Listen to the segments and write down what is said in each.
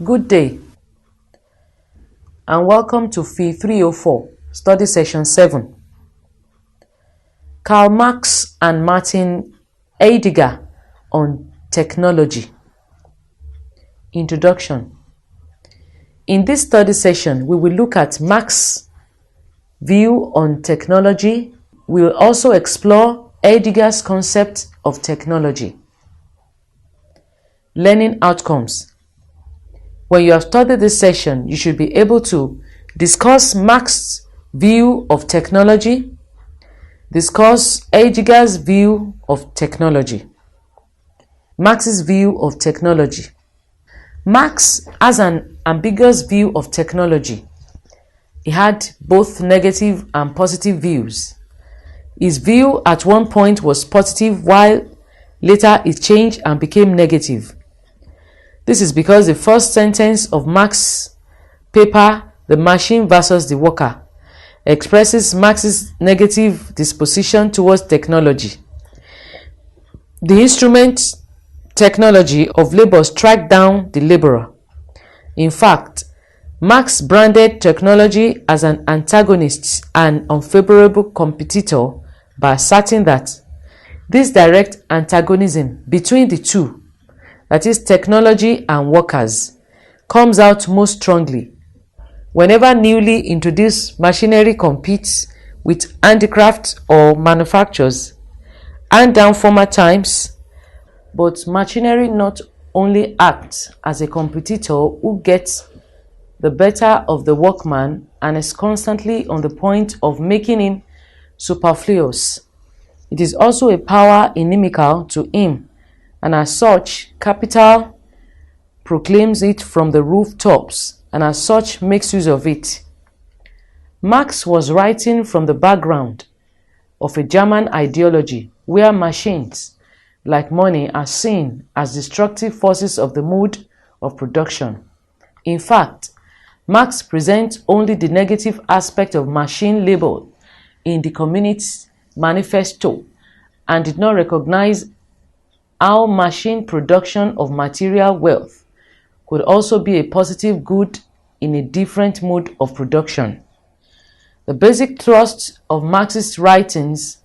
Good day and welcome to Fee 304, Study Session 7. Karl Marx and Martin Heidegger on Technology. Introduction. In this study session, we will look at Marx's view on technology. We will also explore Heidegger's concept of technology. Learning outcomes. When you have studied this session, you should be able to discuss Marx's view of technology, discuss Heidegger's view of technology. Marx's view of technology. Marx has an ambiguous view of technology. He had both negative and positive views. His view at one point was positive, while later it changed and became negative. This is because the first sentence of Marx's paper, The Machine versus the Worker, expresses Marx's negative disposition towards technology. The instrument technology of labor strike down the laborer. In fact, Marx branded technology as an antagonist and unfavorable competitor by asserting that this direct antagonism between the two, that is technology and workers, comes out most strongly whenever newly introduced machinery competes with handicraft or manufactures, and down former times, but machinery not only acts as a competitor who gets the better of the workman and is constantly on the point of making him superfluous, it is also a power inimical to him, and as such, capital proclaims it from the rooftops, and as such makes use of it. Marx was writing from the background of a German ideology where machines, like money, are seen as destructive forces of the mode of production. In fact, Marx presents only the negative aspect of machine labor in the Communist Manifesto and did not recognize how machine production of material wealth could also be a positive good in a different mode of production. The basic thrust of Marx's writings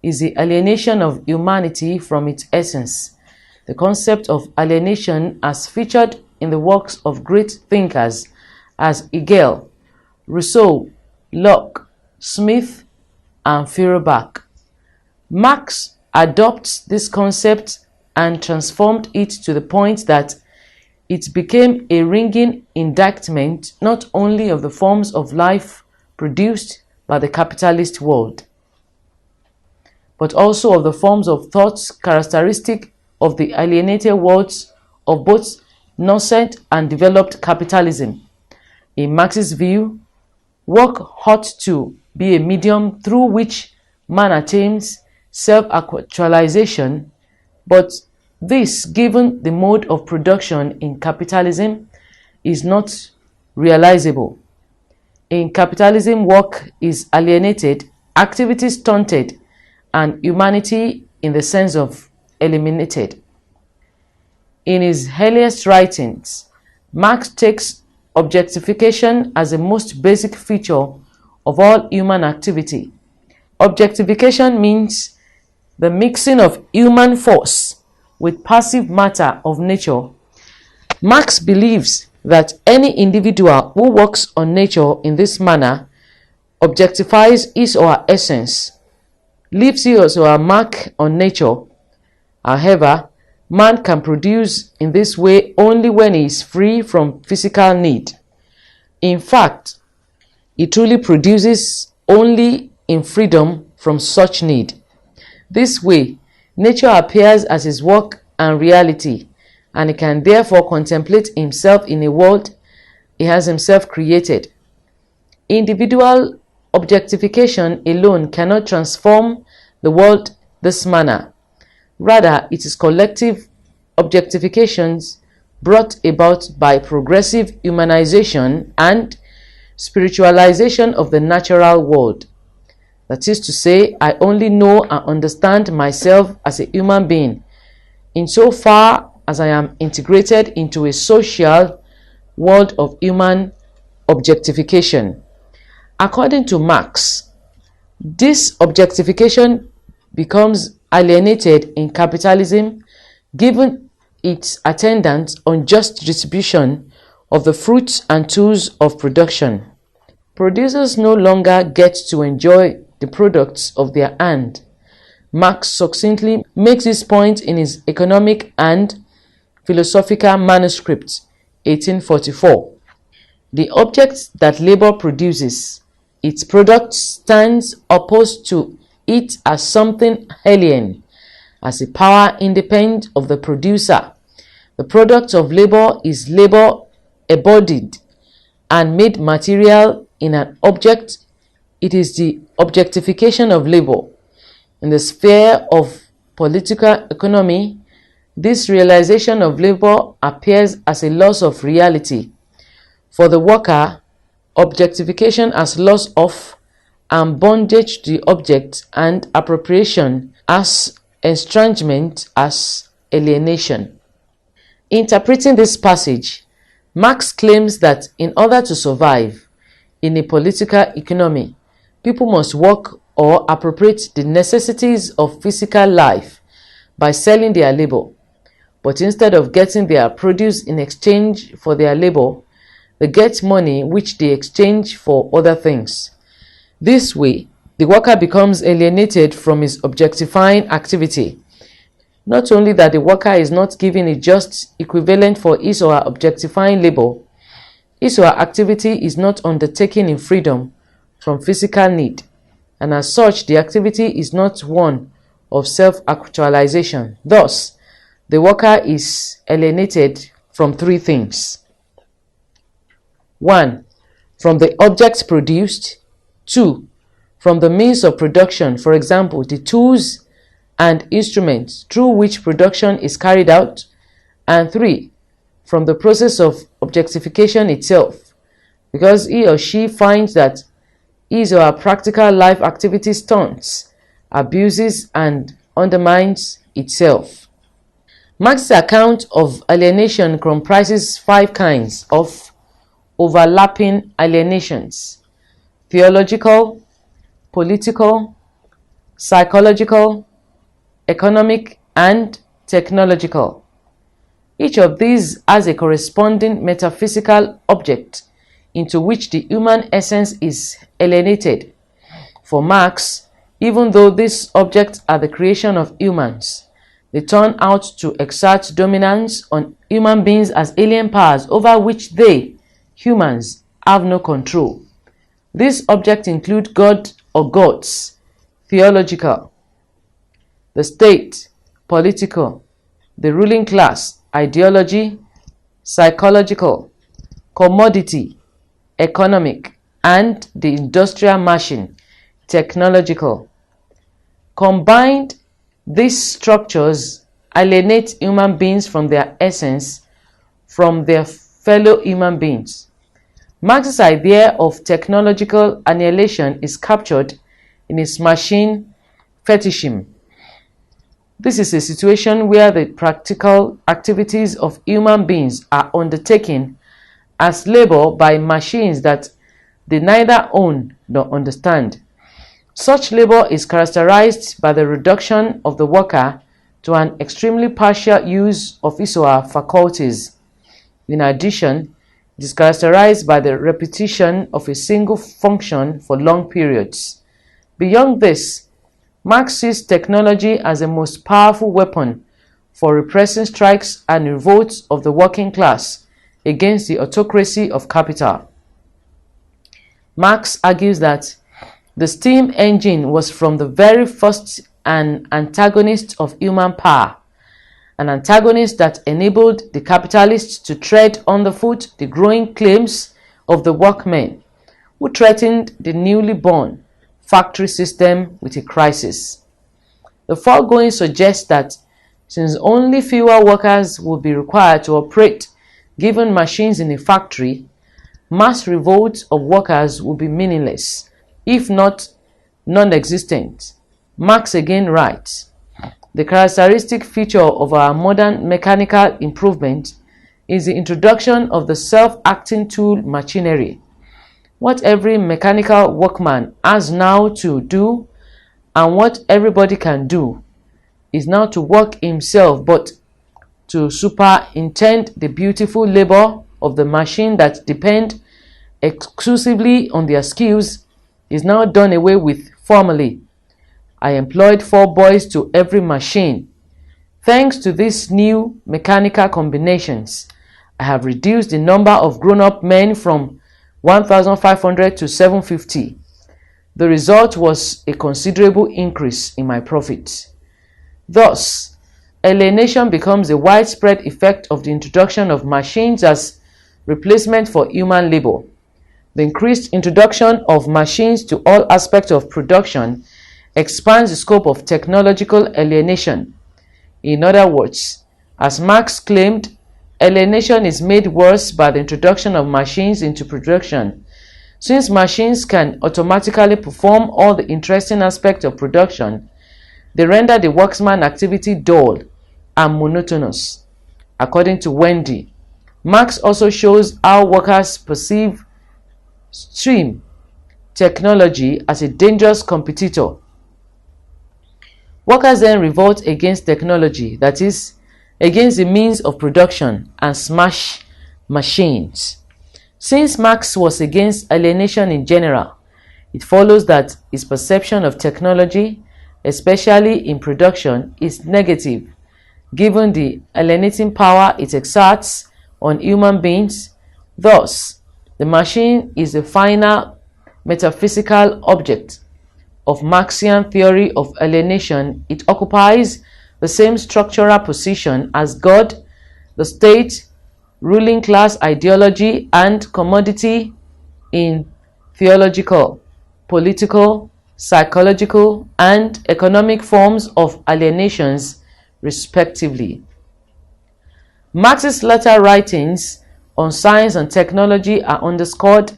is the alienation of humanity from its essence. The concept of alienation as featured in the works of great thinkers as Hegel, Rousseau, Locke, Smith, and Feuerbach. Marx adopts this concept and transformed it to the point that it became a ringing indictment not only of the forms of life produced by the capitalist world, but also of the forms of thoughts characteristic of the alienated worlds of both nascent and developed capitalism. In Marx's view, work ought to be a medium through which man attains self-actualization, but this, given the mode of production in capitalism, is not realizable. In capitalism, work is alienated, activity stunted, and humanity in the sense of eliminated. In his earliest writings, Marx takes objectification as the most basic feature of all human activity. Objectification means the mixing of human force with passive matter of nature. Marx believes that any individual who works on nature in this manner objectifies his or her essence, leaves his or her mark on nature. However, man can produce in this way only when he is free from physical need. In fact, he truly produces only in freedom from such need. This way, nature appears as his work and reality, and he can therefore contemplate himself in a world he has himself created. Individual objectification alone cannot transform the world this manner. Rather, it is collective objectifications brought about by progressive humanization and spiritualization of the natural world. That is to say, I only know and understand myself as a human being insofar as I am integrated into a social world of human objectification. According to Marx, this objectification becomes alienated in capitalism given its attendant unjust distribution of the fruits and tools of production. Producers no longer get to enjoy the products of their hand. Marx succinctly makes this point in his Economic and Philosophical Manuscript, 1844. The object that labor produces, its product, stands opposed to it as something alien, as a power independent of the producer. The product of labor is labor embodied and made material in an object. It is the objectification of labor. In the sphere of political economy, this realization of labor appears as a loss of reality. For the worker, objectification as loss of and bondage to the object, and appropriation as estrangement, as alienation. Interpreting this passage, Marx claims that in order to survive in a political economy, people must work or appropriate the necessities of physical life by selling their labor. But instead of getting their produce in exchange for their labor, they get money which they exchange for other things. This way, the worker becomes alienated from his objectifying activity. Not only that the worker is not given a just equivalent for his or her objectifying labor, his or her activity is not undertaken in freedom from physical need, and as such the activity is not one of self-actualization. Thus, the worker is alienated from three things. 1. From the object produced. 2. From the means of production, for example, the tools and instruments through which production is carried out. And 3. From the process of objectification itself, because he or she finds that his or her practical life activity stunts, abuses, and undermines itself. Marx's account of alienation comprises 5 kinds of overlapping alienations: theological, political, psychological, economic, and technological. Each of these has a corresponding metaphysical object into which the human essence is alienated. For Marx, even though these objects are the creation of humans, they turn out to exert dominance on human beings as alien powers over which they, humans, have no control. These objects include God or gods, theological; the state, political; the ruling class, ideology, psychological; commodity, economic; and the industrial machine, technological. Combined, these structures alienate human beings from their essence, from their fellow human beings. Marx's idea of technological annihilation is captured in his machine fetishism. This is a situation where the practical activities of human beings are undertaken as labor by machines that they neither own nor understand. Such labor is characterized by the reduction of the worker to an extremely partial use of his or her faculties. In addition, it is characterized by the repetition of a single function for long periods. Beyond this, Marx sees technology as the most powerful weapon for repressing strikes and revolts of the working class against the autocracy of capital. Marx argues that the steam engine was from the very first an antagonist of human power, an antagonist that enabled the capitalists to tread underfoot the growing claims of the workmen, who threatened the newly born factory system with a crisis. The foregoing suggests that since only fewer workers will be required to operate given machines in a factory, mass revolts of workers will be meaningless, if not non-existent. Marx again writes, "The characteristic feature of our modern mechanical improvement is the introduction of the self-acting tool machinery. What every mechanical workman has now to do and what everybody can do is now to work himself, but to superintend the beautiful labor of the machine that depend exclusively on their skills is now done away with formally. I employed 4 boys to every machine. Thanks to these new mechanical combinations, I have reduced the number of grown-up men from 1,500 to 750. The result was a considerable increase in my profits. Thus, alienation becomes a widespread effect of the introduction of machines as replacement for human labor. The increased introduction of machines to all aspects of production expands the scope of technological alienation. In other words, as Marx claimed, alienation is made worse by the introduction of machines into production. Since machines can automatically perform all the interesting aspects of production, they render the workman's activity dull and monotonous. According to Wendy, Marx also shows how workers perceive stream technology as a dangerous competitor. Workers then revolt against technology, that is, against the means of production, and smash machines. Since Marx was against alienation in general, it follows that his perception of technology, especially in production, is negative, given the alienating power it exerts on human beings. Thus, the machine is the final metaphysical object of Marxian theory of alienation. It occupies the same structural position as God, the state, ruling class ideology, and commodity in theological, political, psychological, and economic forms of alienations, respectively. Marx's later writings on science and technology are underscored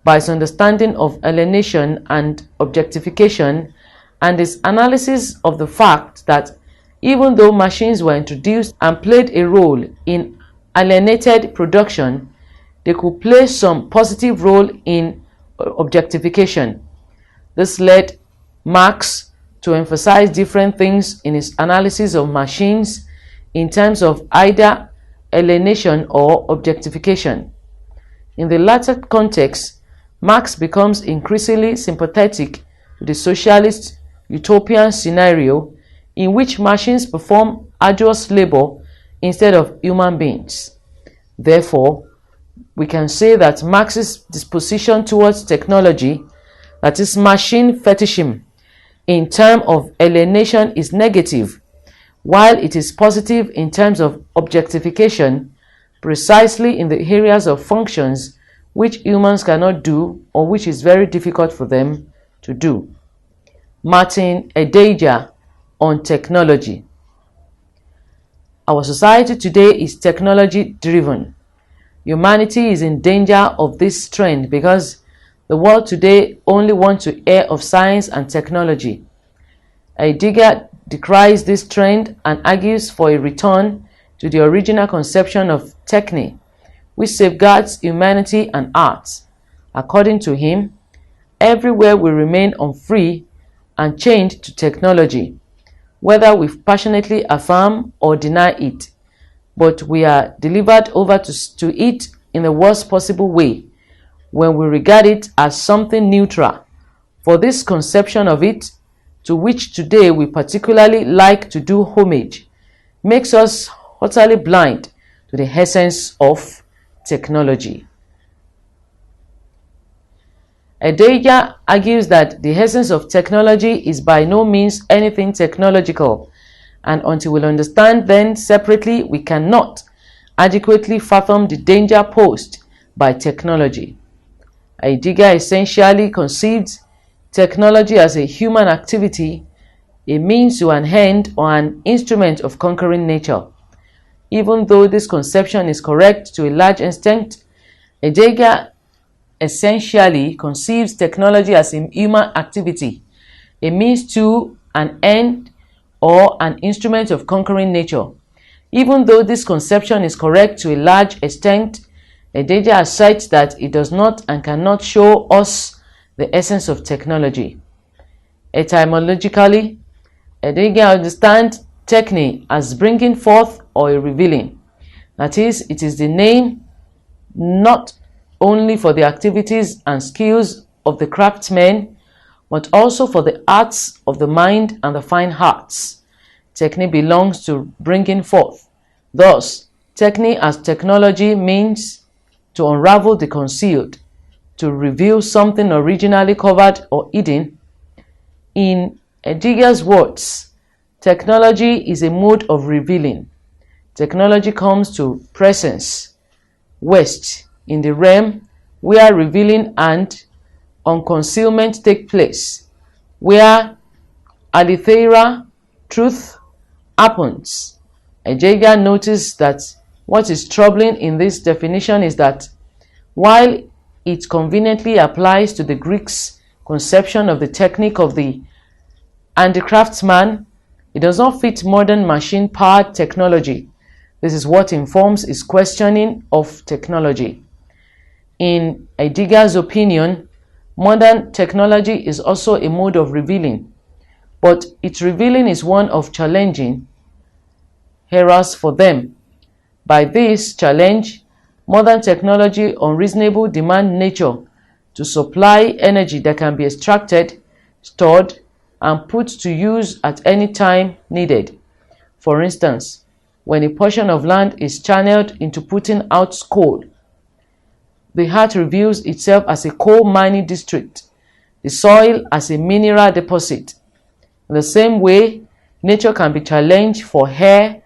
by his understanding of alienation and objectification, and his analysis of the fact that even though machines were introduced and played a role in alienated production, they could play some positive role in objectification. This led Marx to emphasize different things in his analysis of machines in terms of either alienation or objectification. In the latter context, Marx becomes increasingly sympathetic to the socialist utopian scenario in which machines perform arduous labor instead of human beings. Therefore, we can say that Marx's disposition towards technology, that is machine fetishism, in terms of alienation is negative, while it is positive in terms of objectification, precisely in the areas of functions which humans cannot do or which is very difficult for them to do. Martin Heidegger on technology. Our society today is technology driven. Humanity is in danger of this trend because the world today only wants to hear of science and technology. Heidegger decries this trend and argues for a return to the original conception of techne, which safeguards humanity and art. According to him, everywhere we remain unfree and chained to technology, whether we passionately affirm or deny it, but we are delivered over to it in the worst possible way when we regard it as something neutral. For this conception of it, to which today we particularly like to do homage, makes us utterly blind to the essence of technology. Heidegger argues that the essence of technology is by no means anything technological, and until we understand them separately, we cannot adequately fathom the danger posed by technology. Heidegger essentially conceived technology as a human activity, a means to an end or an instrument of conquering nature. Even though this conception is correct to a large extent, Heidegger essentially conceives technology as a human activity, a means to an end or an instrument of conquering nature. Even though this conception is correct to a large extent, Heidegger asserts that it does not and cannot show us the essence of technology. Etymologically, Heidegger understands techne as bringing forth or revealing. That is, it is the name not only for the activities and skills of the craftsmen, but also for the arts of the mind and the fine arts. Techne belongs to bringing forth. Thus, techne as technology means to unravel the concealed, to reveal something originally covered or hidden. In Heidegger's words, technology is a mode of revealing. Technology comes to presence, west, in the realm where revealing and unconcealment take place, where aletheia, truth, happens. Heidegger noticed that what is troubling in this definition is that while it conveniently applies to the Greeks' conception of the technique of the handicraftsman, it does not fit modern machine-powered technology. This is what informs his questioning of technology. In Heidegger's opinion, modern technology is also a mode of revealing, but its revealing is one of challenging errors for them. By this challenge, modern technology unreasonably demands nature to supply energy that can be extracted, stored, and put to use at any time needed. For instance, when a portion of land is channeled into putting out coal, the earth reveals itself as a coal mining district, the soil as a mineral deposit. In the same way, nature can be challenged for air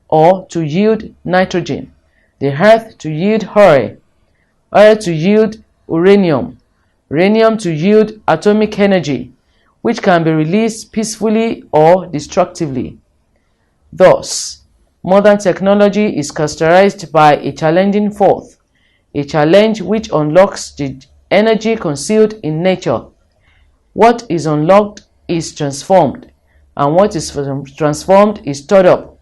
or to yield nitrogen, the earth to yield oil, oil to yield uranium, uranium to yield atomic energy, which can be released peacefully or destructively. Thus, modern technology is characterized by a challenging force, a challenge which unlocks the energy concealed in nature. What is unlocked is transformed, and what is transformed is stored up.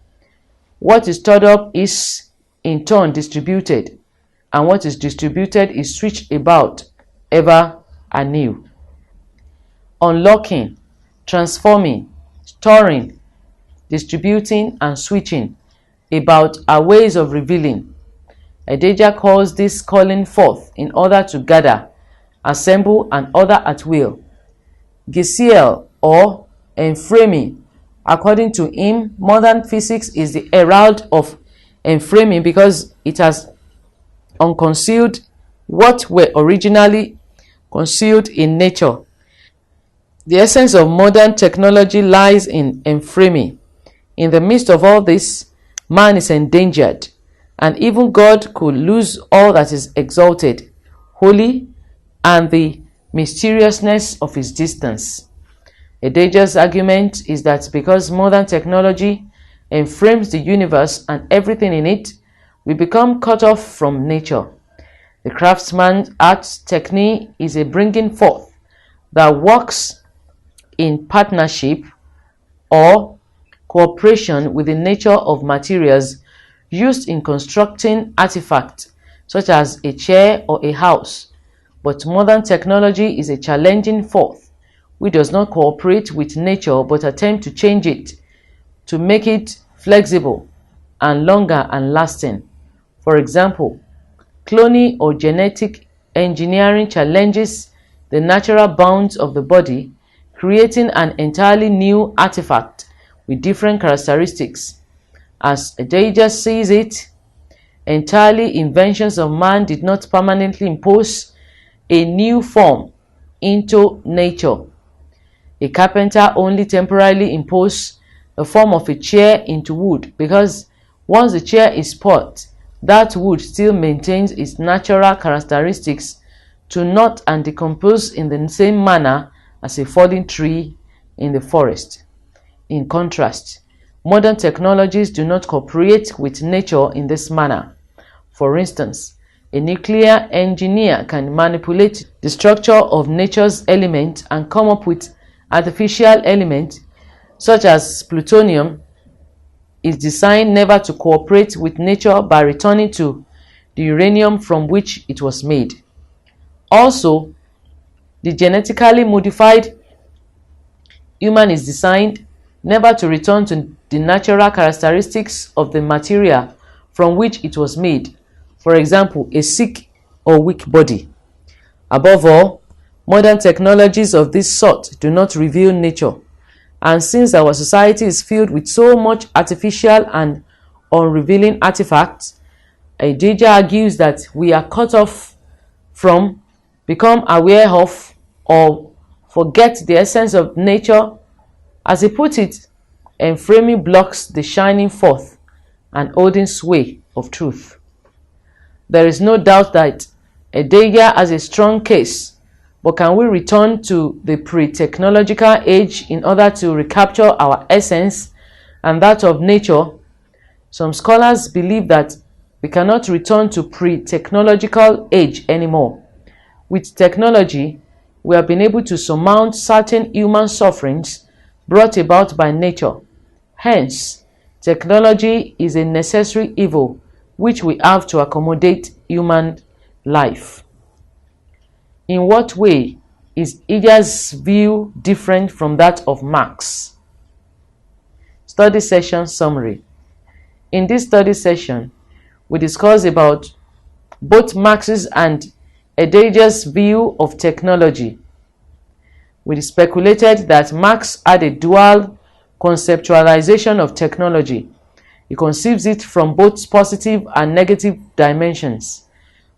What is stored up is in turn distributed, and what is distributed is switched about ever anew. Unlocking, transforming, storing, distributing, and switching about are ways of revealing. Heidegger calls this calling forth in order to gather, assemble, and order at will. Gesiel or enframing. According to him, modern physics is the herald of enframing because it has unconcealed what were originally concealed in nature. The essence of modern technology lies in enframing. In the midst of all this, man is endangered, and even God could lose all that is exalted, holy, and the mysteriousness of his distance. Heidegger's argument is that because modern technology enframes the universe and everything in it, we become cut off from nature. The craftsman's art technique is a bringing forth that works in partnership or cooperation with the nature of materials used in constructing artifacts such as a chair or a house. But modern technology is a challenging force which does not cooperate with nature but attempt to change it, to make it flexible and longer and lasting. For example, cloning or genetic engineering challenges the natural bounds of the body, creating an entirely new artifact with different characteristics. As Heidegger sees it, entirely inventions of man did not permanently impose a new form into nature. A carpenter only temporarily imposed the form of a chair into wood, because once the chair is put, that wood still maintains its natural characteristics to knot and decompose in the same manner as a fallen tree in the forest. In contrast, modern technologies do not cooperate with nature in this manner. For instance, a nuclear engineer can manipulate the structure of nature's elements and come up with artificial elements such as plutonium is designed never to cooperate with nature by returning to the uranium from which it was made. Also, the genetically modified human is designed never to return to the natural characteristics of the material from which it was made, for example, a sick or weak body. Above all, modern technologies of this sort do not reveal nature, and since our society is filled with so much artificial and unrevealing artifacts, Heidegger argues that we are cut off from, become aware of, or forget the essence of nature. As he put it, enframing blocks the shining forth and holding sway of truth. There is no doubt that Heidegger has a strong case, but can we return to the pre-technological age in order to recapture our essence and that of nature? Some scholars believe that we cannot return to pre-technological age anymore. With technology, we have been able to surmount certain human sufferings brought about by nature. Hence, technology is a necessary evil which we have to accommodate human life. In what way is Heidegger's view different from that of Marx? Study session summary. In this study session, we discuss about both Marx's and Heidegger's view of technology. We speculated that Marx had a dual conceptualization of technology. He conceives it from both positive and negative dimensions.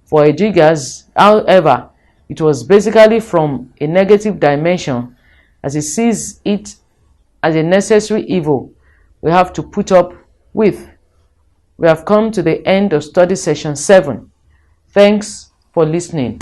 For Heidegger's, however, it was basically from a negative dimension, as he sees it as a necessary evil we have to put up with. We have come to the end of study session 7. Thanks for listening.